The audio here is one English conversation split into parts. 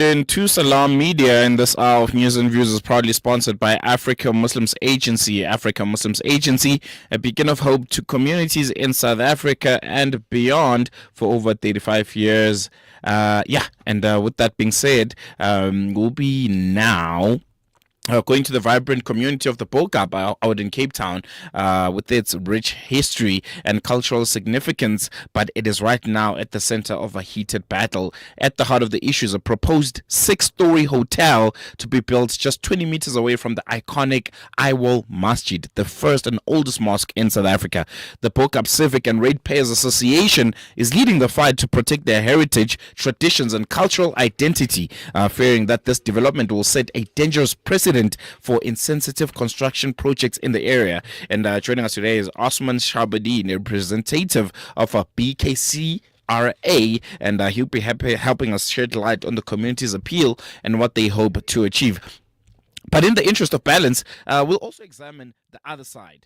To Salam Media, in this hour of news and views is proudly sponsored by Africa Muslims Agency. Africa Muslims Agency, a beacon of hope to communities in South Africa and beyond for over 35 years. With that being said, we'll be now going to the vibrant community of the Bo-Kaap out in Cape Town with its rich history and cultural significance, but it is right now at the center of a heated battle. At the heart of the issue is a proposed six-story hotel to be built just 20 meters away from the iconic Auwal Masjid, the first and oldest mosque in South Africa. The Bo-Kaap Civic and Ratepayers Association is leading the fight to protect their heritage, traditions, and cultural identity, fearing that this development will set a dangerous precedent for insensitive construction projects in the area. And joining us today is Osman Shabodien, a representative of a BKCRA, and he'll be helping us shed light on the community's appeal and what they hope to achieve. But in the interest of balance, we'll also examine the other side.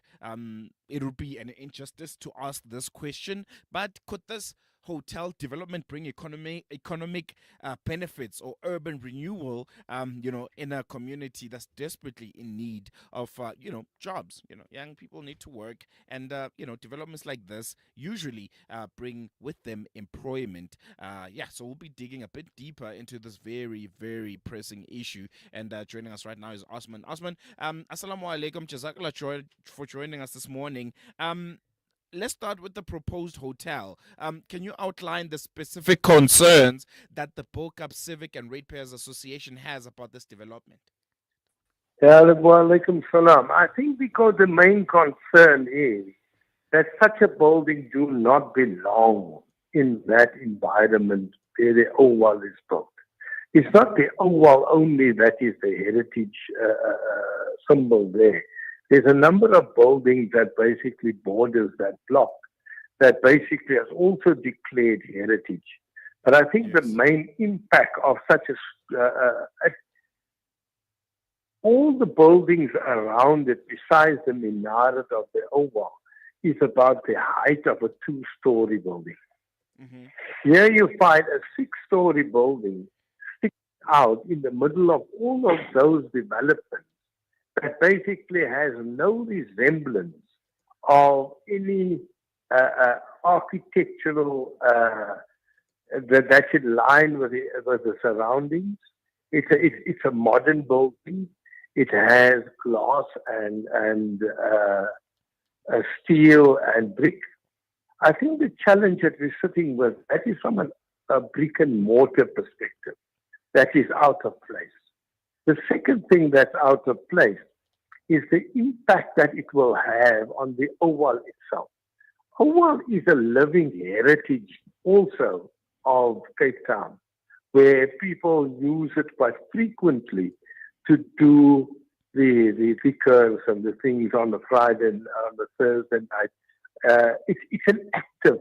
It would be an injustice to ask this question, but could this hotel development bring economic benefits or urban renewal, in a community that's desperately in need of, jobs? Young people need to work, and, developments like this usually bring with them employment. So we'll be digging a bit deeper into this very, very pressing issue. And joining us right now is Osman. Osman, assalamu alaikum, jazakallah for joining us this morning. Let's start with the proposed hotel. Can you outline the specific concerns that the Bo-Kaap Civic and Ratepayers Association has about this development? Yeah, Walaikum salam. I think because the main concern is that such a building do not belong in that environment where the Auwal is built. It's not the Auwal only that is the heritage symbol there. There's a number of buildings that basically borders that block that basically has also declared heritage. But I think the main impact of such all the buildings around it, besides the minaret of the Auwal, is about the height of a two-story building. Mm-hmm. Here you find a six-story building sticking out in the middle of all of those developments that basically has no resemblance of any architectural that should line with the surroundings. It's a modern building. It has glass and steel and brick. I think the challenge that we're sitting with, that is from a brick and mortar perspective, that is out of place. The second thing that's out of place is the impact that it will have on the Auwal itself. Auwal is a living heritage also of Cape Town, where people use it quite frequently to do the liquors and the things on the Friday and on the Thursday night. It's an active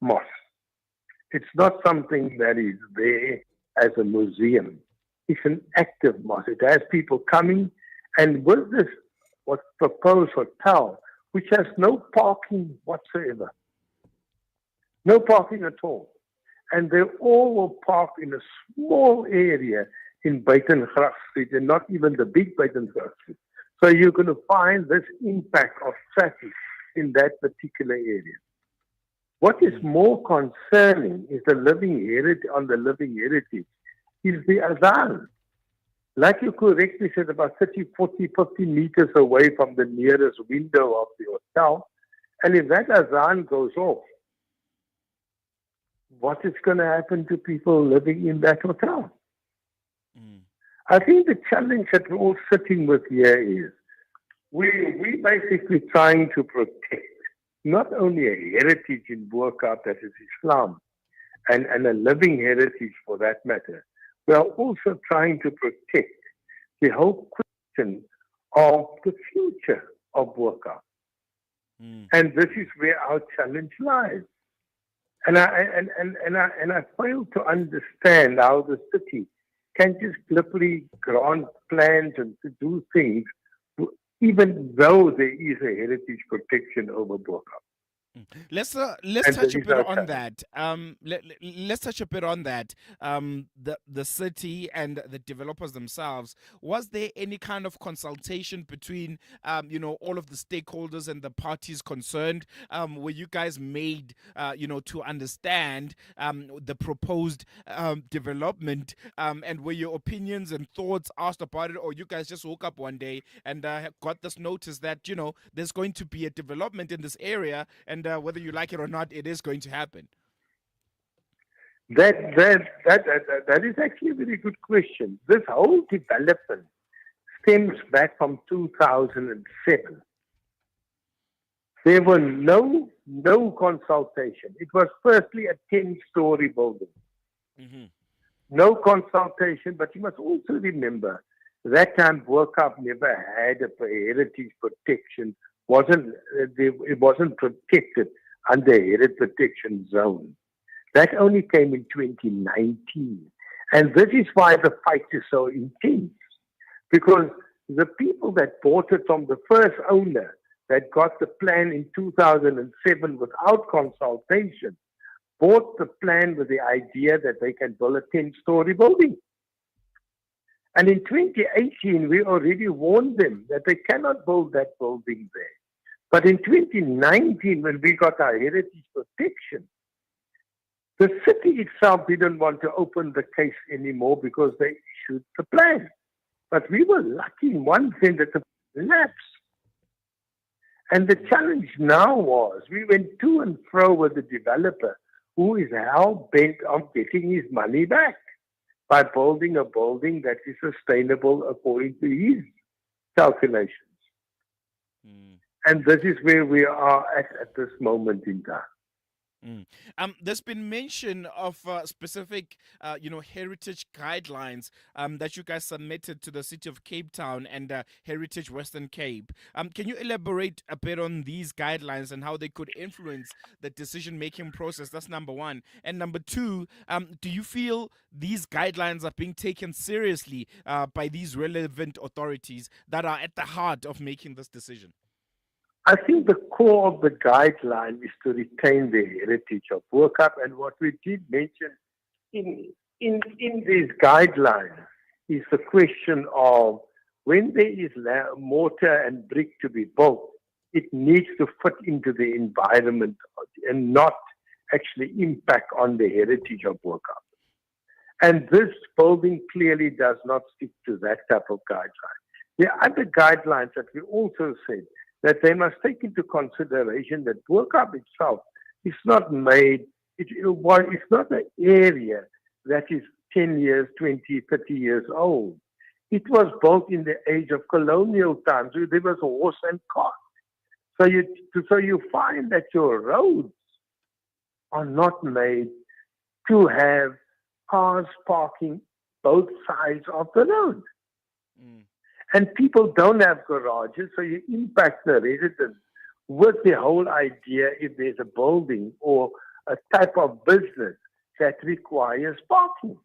mosque. It's not something that is there as a museum. It's an active mosque. It has people coming, and with this what's proposed hotel, which has no parking whatsoever, no parking at all, and they all will park in a small area in Buitengracht Street, and not even the big Buitengracht Street. So you're going to find this impact of traffic in that particular area. What is more concerning is the living heritage is the azan. Like you correctly said, about 30, 40, 50 meters away from the nearest window of the hotel. And if that azan goes off, what is going to happen to people living in that hotel? I think the challenge that we're all sitting with here is we basically trying to protect not only a heritage in Bo-Kaap that is Islam and a living heritage for that matter, we are also trying to protect the whole question of the future of Bo-Kaap. And this is where our challenge lies. And I fail to understand how the city can just flippantly grant plans and to do things, even though there is a heritage protection over Bo-Kaap. Let's And touch there a is bit our on challenge. that. Let's touch a bit on that. The city and the developers themselves. Was there any kind of consultation between all of the stakeholders and the parties concerned? Were you guys made to understand the proposed development? And were your opinions and thoughts asked about it, or you guys just woke up one day and got this notice that there's going to be a development in this area, and whether you like it or not, it is going to happen? That is actually a very good question. This whole development stems back from 2007. There were no consultation. It was firstly a 10-story building. Mm-hmm. No consultation, but you must also remember that time Bo-Kaap never had a heritage protection. It wasn't protected under heritage protection zone. That only came in 2019. And this is why the fight is so intense. Because the people that bought it from the first owner that got the plan in 2007 without consultation bought the plan with the idea that they can build a 10-story building. And in 2018, we already warned them that they cannot build that building there. But in 2019, when we got our heritage protection, the city itself didn't want to open the case anymore because they issued the plan. But we were lucky in one thing that the lapsed. And the challenge now was we went to and fro with the developer who is hell bent on getting his money back by building a building that is sustainable according to his calculations. Mm. And this is where we are at this moment in time. Mm. There's been mention of specific, heritage guidelines that you guys submitted to the city of Cape Town and Heritage Western Cape. Can you elaborate a bit on these guidelines and how they could influence the decision-making process? That's number one. And number two, do you feel these guidelines are being taken seriously by these relevant authorities that are at the heart of making this decision? I think the core of the guideline is to retain the heritage of Bo-Kaap, and what we did mention in these guidelines is the question of when there is mortar and brick to be built, it needs to fit into the environment and not actually impact on the heritage of Bo-Kaap. And this building clearly does not stick to that type of guideline. The other guidelines that we also said that they must take into consideration that Bo-Kaap itself is not made, it's not an area that is 10 years, 20, 30 years old. It was built in the age of colonial times. There was horse and cart. So you find that your roads are not made to have cars parking both sides of the road. Mm. And people don't have garages, so you impact the residents with the whole idea if there's a building or a type of business that requires parking.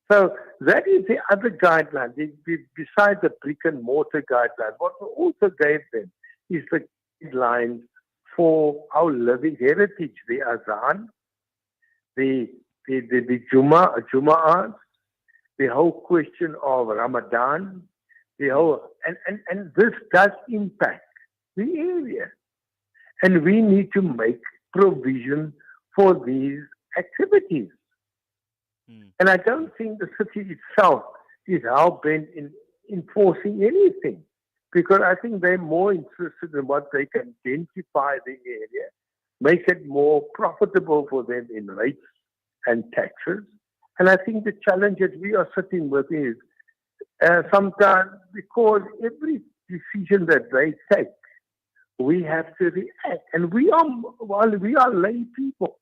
So that is the other guideline. Besides the brick and mortar guideline, what we also gave them is the guidelines for our living heritage, the Azan, the Jum'ah, the whole question of Ramadan, and this does impact the area. And we need to make provision for these activities. Mm. And I don't think the city itself is hell-bent in enforcing anything, because I think they're more interested in what they can densify the area, make it more profitable for them in rates and taxes. And I think the challenge that we are sitting with is sometimes because every decision that they take, we have to react. And we are lay people.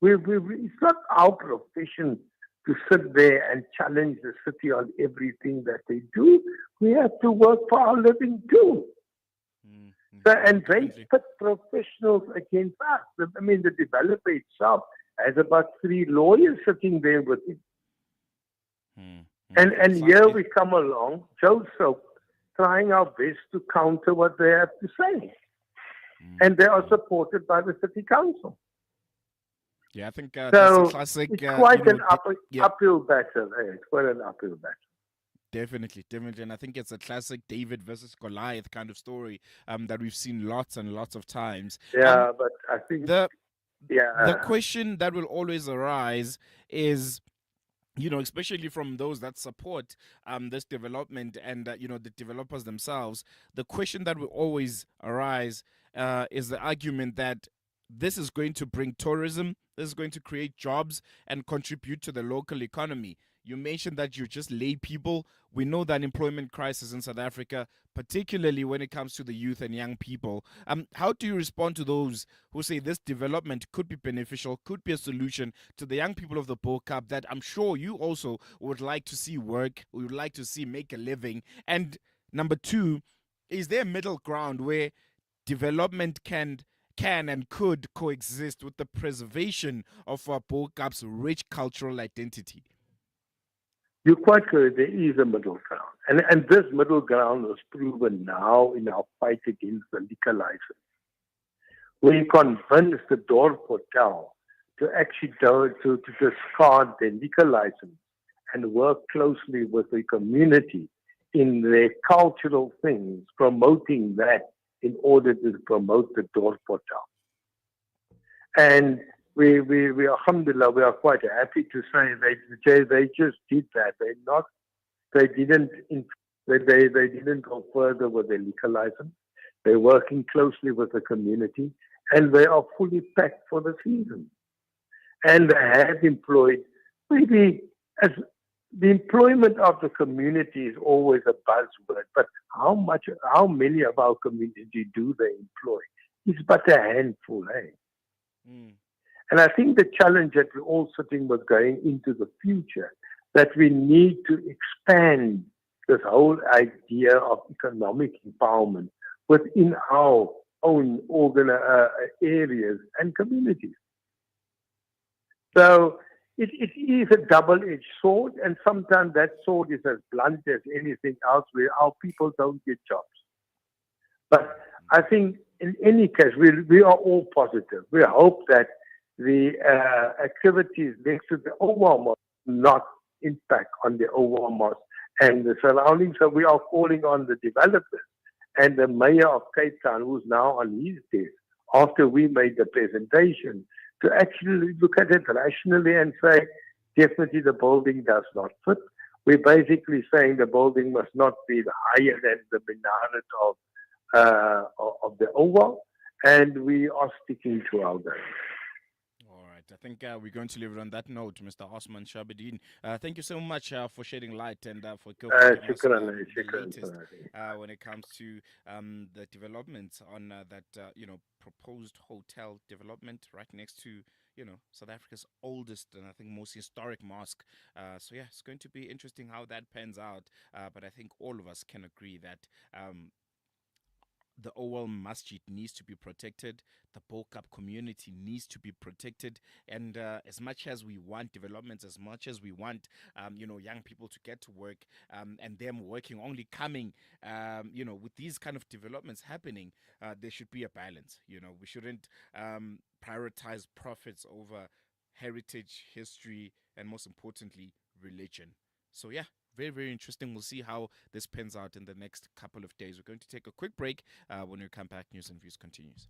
It's not our profession to sit there and challenge the city on everything that they do. We have to work for our living too. Mm-hmm. So, and they put professionals against us. I mean, the developer itself has about 3 lawyers sitting there with him. Mm-hmm. And here we come along, Joseph, trying our best to counter what they have to say. and they are supported by the city council. Yeah, I think that's a So classic. it's quite an Yeah, uphill battle. It's quite an uphill battle. definitely, definitely, and I think it's a classic David versus Goliath kind of story that we've seen lots and lots of times. Yeah, but I think, The the yeah, question that will always arise is, especially from those that support this development and the developers themselves, the question that will always arise is the argument that this is going to bring tourism, this is going to create jobs and contribute to the local economy. You mentioned that you just lay people. We know the unemployment crisis in South Africa, particularly when it comes to the youth and young people. How do you respond to those who say this development could be beneficial, could be a solution to the young people of the Bo-Kaap that I'm sure you also would like to see work, would like to see make a living? And number two, is there a middle ground where development can and could coexist with the preservation of our Bo-Kaap's rich cultural identity? you're quite correct. There is a middle ground. And this middle ground was proven now in our fight against the liquor license. We convinced the Dorp Hotel to actually to discard their liquor license and work closely with the community in their cultural things, promoting that in order to promote the Dorp Hotel. And we alhamdulillah, we are quite happy to say they just did that. They didn't, they didn't go further with their liquor license. They're working closely with the community, and they are fully packed for the season. And they have employed, maybe as the employment of the community is always a buzzword, but how many of our community do they employ? It's but a handful, eh? Mm. And I think the challenge that we're all sitting with going into the future, that we need to expand this whole idea of economic empowerment within our own areas and communities. So it is a double-edged sword, and sometimes that sword is as blunt as anything else, where our people don't get jobs. But I think in any case, we are all positive. We hope that the activities next to the Auwal Mosque not impact on the Auwal Mosque and the surroundings. So we are calling on the developers and the mayor of Cape Town, who's now on his desk, after we made the presentation, to actually look at it rationally and say, definitely the building does not fit. We're basically saying the building must not be higher than the minaret of the Auwal, and we are sticking to our guns. All right. I think we're going to leave it on that note, Mr. Osman Shabodien. Thank you so much for shedding light and for giving us Shukran, the shukran. latest when it comes to the developments on that proposed hotel development right next to South Africa's oldest and I think most historic mosque. So yeah, it's going to be interesting how that pans out. But I think all of us can agree that. The Auwal Masjid needs to be protected. The Bo-Kaap community needs to be protected. And as much as we want developments, as much as we want, young people to get to work and them working, only coming, with these kind of developments happening, there should be a balance. We shouldn't prioritize profits over heritage, history, and most importantly, religion. So yeah, very, very interesting. We'll see how this pans out in the next couple of days. We're going to take a quick break. When we come back, News and Views continues.